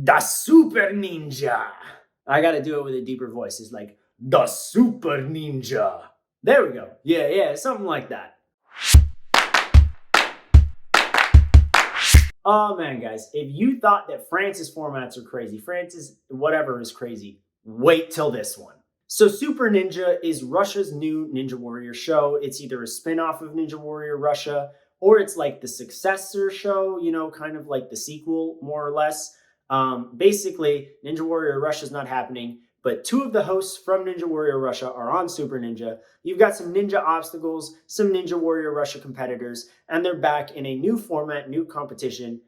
the Super Ninja. I gotta do it with a deeper voice. It's like, the Super Ninja. There we go. Yeah, something like that. Oh man, guys, if you thought that France's formats are crazy, France's whatever is crazy, wait till this one. So Super Ninja is Russia's new Ninja Warrior show. It's either a spin-off of Ninja Warrior Russia, or it's like the successor show, kind of like the sequel, more or less. Basically, Ninja Warrior Russia is not happening, but two of the hosts from Ninja Warrior Russia are on Super Ninja. You've got some ninja obstacles, some Ninja Warrior Russia competitors, and they're back in a new format, new competition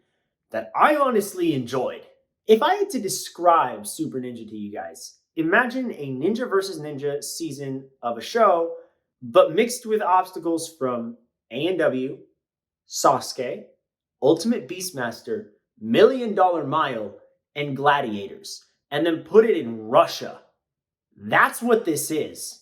that I honestly enjoyed. If I had to describe Super Ninja to you guys, imagine a Ninja versus Ninja season of a show, but mixed with obstacles from A&W, Sasuke, Ultimate Beastmaster, $1 Million Mile, and Gladiators, and then put it in Russia. That's what this is.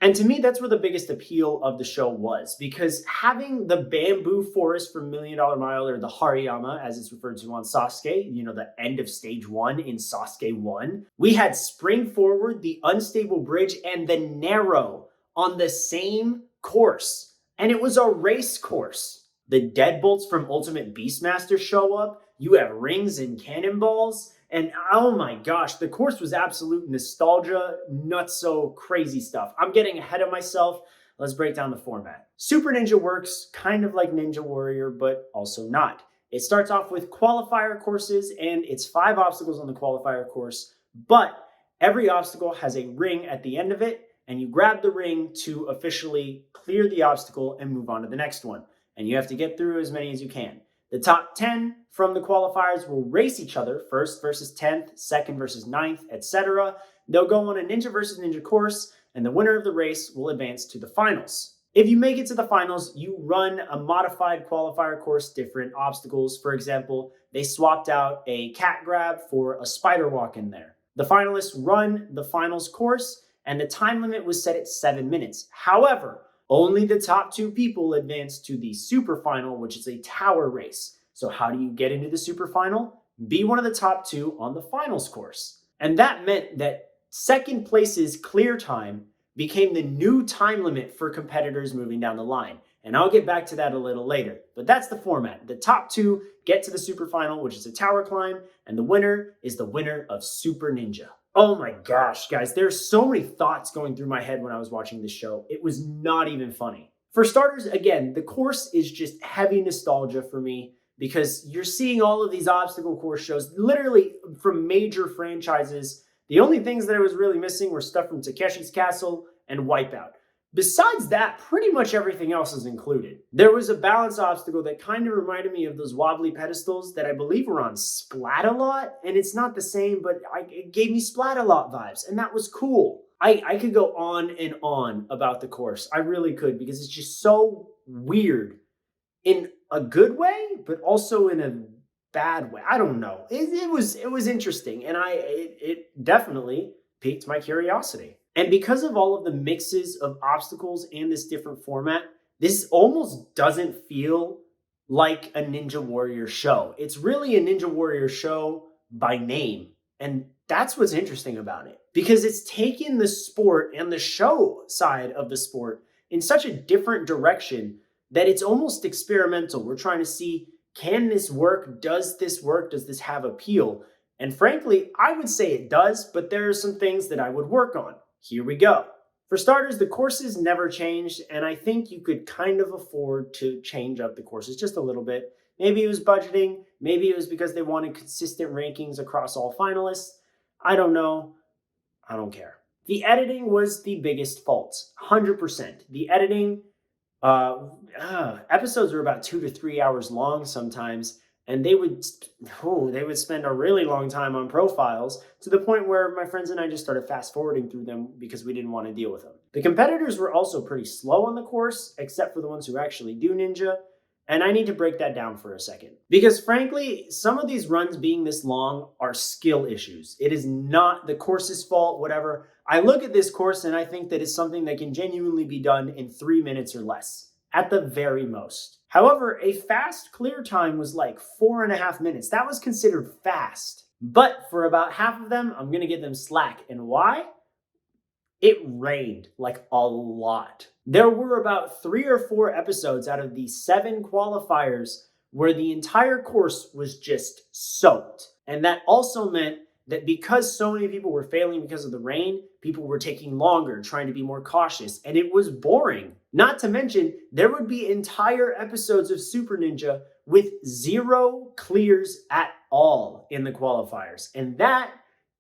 And to me, that's where the biggest appeal of the show was, because having the bamboo forest from $1 Million Mile, or the Hariyama, as it's referred to on Sasuke, the end of stage 1 in Sasuke 1, we had Spring Forward, the Unstable Bridge, and the Narrow on the same course. And it was a race course. The Deadbolts from Ultimate Beastmaster show up. You have rings and cannonballs. And oh my gosh, the course was absolute nostalgia, nutso crazy stuff. I'm getting ahead of myself. Let's break down the format. Super Ninja works kind of like Ninja Warrior, but also not. It starts off with qualifier courses, and it's 5 obstacles on the qualifier course, but every obstacle has a ring at the end of it, and you grab the ring to officially clear the obstacle and move on to the next one. And you have to get through as many as you can. The top 10 from the qualifiers will race each other, first versus 10th, second versus 9th, etc. They'll go on a Ninja versus Ninja course, and the winner of the race will advance to the finals. If you make it to the finals, you run a modified qualifier course, different obstacles. For example, they swapped out a cat grab for a spider walk in there. The finalists run the finals course, and the time limit was set at 7 minutes. However, only the top 2 people advance to the super final, which is a tower race. So how do you get into the super final? Be one of the top 2 on the finals course. And that meant that second place's clear time became the new time limit for competitors moving down the line. And I'll get back to that a little later. But that's the format. The top 2 get to the super final, which is a tower climb, and the winner is the winner of Super Ninja. Oh my gosh, guys, there's so many thoughts going through my head when I was watching this show. It was not even funny. For starters, again, the course is just heavy nostalgia for me, because you're seeing all of these obstacle course shows literally from major franchises. The only things that I was really missing were stuff from Takeshi's Castle and Wipeout. Besides that, pretty much everything else is included. There was a balance obstacle that kind of reminded me of those wobbly pedestals that I believe were on Splat-A-Lot, and it's not the same, but it gave me Splat-A-Lot vibes, and that was cool. I could go on and on about the course. I really could, because it's just so weird in a good way, but also in a bad way. I don't know. It was interesting, and it definitely piqued my curiosity. And because of all of the mixes of obstacles and this different format, this almost doesn't feel like a Ninja Warrior show. It's really a Ninja Warrior show by name. And that's what's interesting about it, because it's taken the sport and the show side of the sport in such a different direction that it's almost experimental. We're trying to see, can this work? Does this work? Does this have appeal? And frankly, I would say it does, but there are some things that I would work on. Here we go. For starters, the courses never changed, and I think you could kind of afford to change up the courses just a little bit. Maybe it was budgeting, maybe it was because they wanted consistent rankings across all finalists. I don't know. I don't care. The editing was the biggest fault, 100%. The editing, episodes are about 2 to 3 hours long sometimes, and they would spend a really long time on profiles, to the point where my friends and I just started fast forwarding through them because we didn't want to deal with them. The competitors were also pretty slow on the course, except for the ones who actually do ninja. And I need to break that down for a second, because frankly, some of these runs being this long are skill issues. It is not the course's fault, whatever. I look at this course and I think that it's something that can genuinely be done in 3 minutes or less, at the very most. However, a fast clear time was like 4.5 minutes. That was considered fast. But for about half of them, I'm going to give them slack. And why? It rained like a lot. There were about 3 or 4 episodes out of the 7 qualifiers where the entire course was just soaked. And that also meant that because so many people were failing because of the rain, people were taking longer, trying to be more cautious, and it was boring. Not to mention, there would be entire episodes of Super Ninja with 0 clears at all in the qualifiers. And that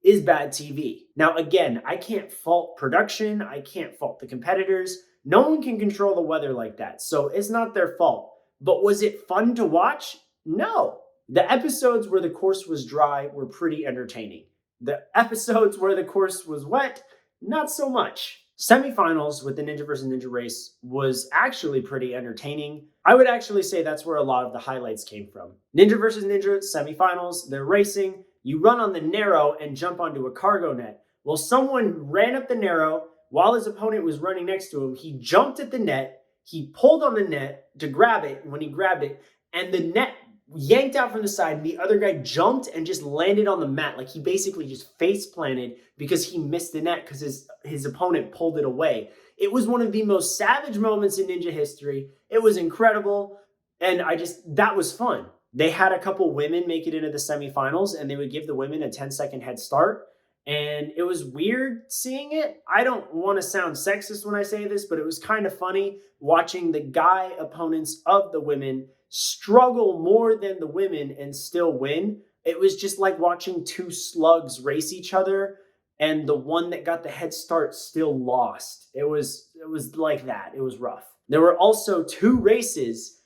is bad TV. Now, again, I can't fault production. I can't fault the competitors. No one can control the weather like that. So it's not their fault. But was it fun to watch? No. The episodes where the course was dry were pretty entertaining. The episodes where the course was wet, not so much. Semifinals with the Ninja vs. Ninja race was actually pretty entertaining. I would actually say that's where a lot of the highlights came from. Ninja vs. Ninja semifinals, they're racing. You run on the narrow and jump onto a cargo net. Well, someone ran up the narrow while his opponent was running next to him. He jumped at the net. He pulled on the net to grab it. And when he grabbed it, and the net yanked out from the side, and the other guy jumped and just landed on the mat. Like he basically just face planted because he missed the net because his opponent pulled it away. It was one of the most savage moments in Ninja history. It was incredible. And that was fun. They had a couple women make it into the semifinals, and they would give the women a 10-second head start. And it was weird seeing it. I don't want to sound sexist when I say this, but it was kind of funny watching the guy opponents of the women struggle more than the women and still win. It was just like watching 2 slugs race each other, and the one that got the head start still lost. It was like that. It was rough. There were also 2 races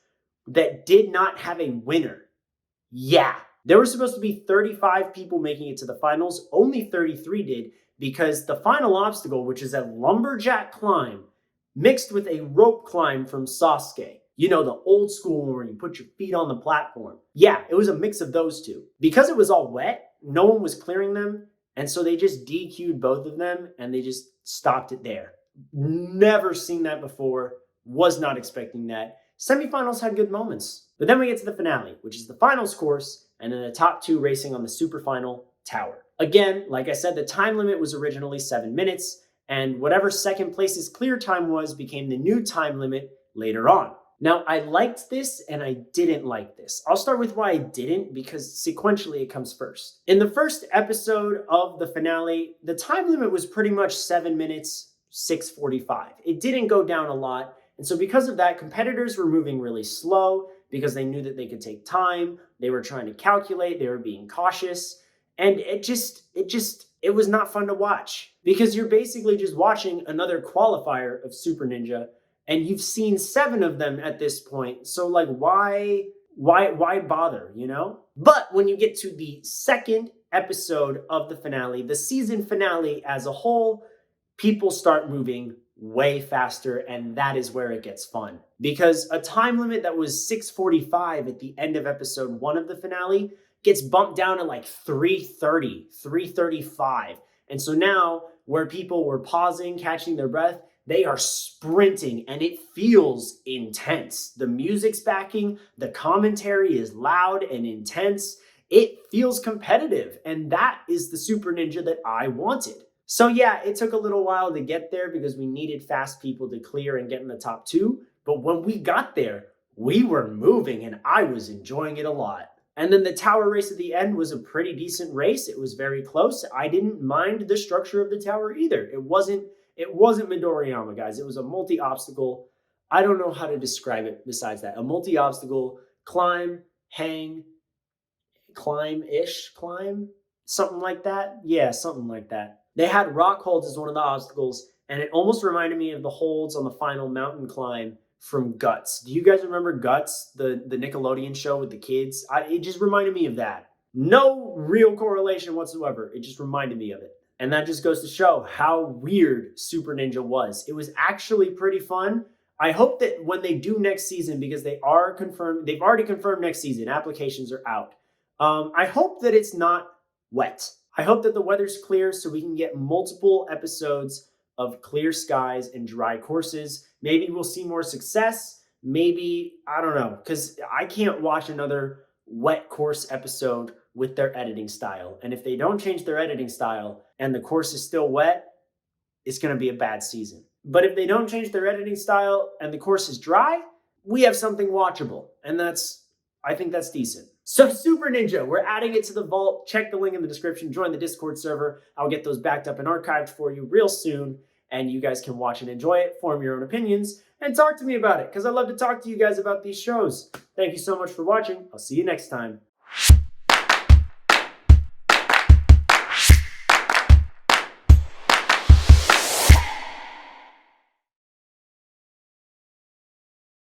that did not have a winner. Yeah, there were supposed to be 35 people making it to the finals. Only 33 did because the final obstacle, which is a lumberjack climb mixed with a rope climb from Sasuke. You know, the old school one where you put your feet on the platform. Yeah, it was a mix of those 2. Because it was all wet, no one was clearing them, and so they just DQ'd both of them, and they just stopped it there. Never seen that before. Was not expecting that. Semifinals had good moments. But then we get to the finale, which is the finals course, and then the top 2 racing on the super final tower. Again, like I said, the time limit was originally 7 minutes, and whatever second place's clear time was became the new time limit later on. Now, I liked this and I didn't like this. I'll start with why I didn't, because sequentially it comes first. In the first episode of the finale, the time limit was pretty much 7 minutes, 6:45. It didn't go down a lot. And so because of that, competitors were moving really slow because they knew that they could take time. They were trying to calculate. They were being cautious. And it was not fun to watch because you're basically just watching another qualifier of Super Ninja, and you've seen 7 of them at this point. So like, why bother, you know? But when you get to the second episode of the finale, the season finale as a whole, people start moving way faster, and that is where it gets fun. Because a time limit that was 6:45 at the end of episode 1 of the finale gets bumped down to like 3:30, 3:35. And so now, where people were pausing, catching their breath, they are sprinting, and it feels intense. The music's backing, the commentary is loud and intense. It feels competitive, and that is the Super Ninja that I wanted. So yeah, it took a little while to get there because we needed fast people to clear and get in the top 2. But when we got there, we were moving and I was enjoying it a lot. And then the tower race at the end was a pretty decent race. It was very close. I didn't mind the structure of the tower either. It wasn't Midoriyama, guys. It was a multi-obstacle. I don't know how to describe it besides that. A multi-obstacle climb, hang, climb-ish, climb, something like that. Yeah, something like that. They had rock holds as one of the obstacles, and it almost reminded me of the holds on the final mountain climb from Guts. Do you guys remember Guts, the Nickelodeon show with the kids? It just reminded me of that. No real correlation whatsoever. It just reminded me of it. And that just goes to show how weird Super Ninja was. It was actually pretty fun. I hope that when they do next season, because they've already confirmed next season, applications are out. I hope that it's not wet. I hope that the weather's clear so we can get multiple episodes of clear skies and dry courses. Maybe we'll see more success. Maybe, I don't know, because I can't watch another wet course episode with their editing style. And if they don't change their editing style and the course is still wet, it's going to be a bad season. But if they don't change their editing style and the course is dry, we have something watchable. And I think that's decent. So Super Ninja, we're adding it to the vault. Check the link in the description. Join the Discord server. I'll get those backed up and archived for you real soon. And you guys can watch and enjoy it, form your own opinions, and talk to me about it, because I love to talk to you guys about these shows. Thank you so much for watching. I'll see you next time.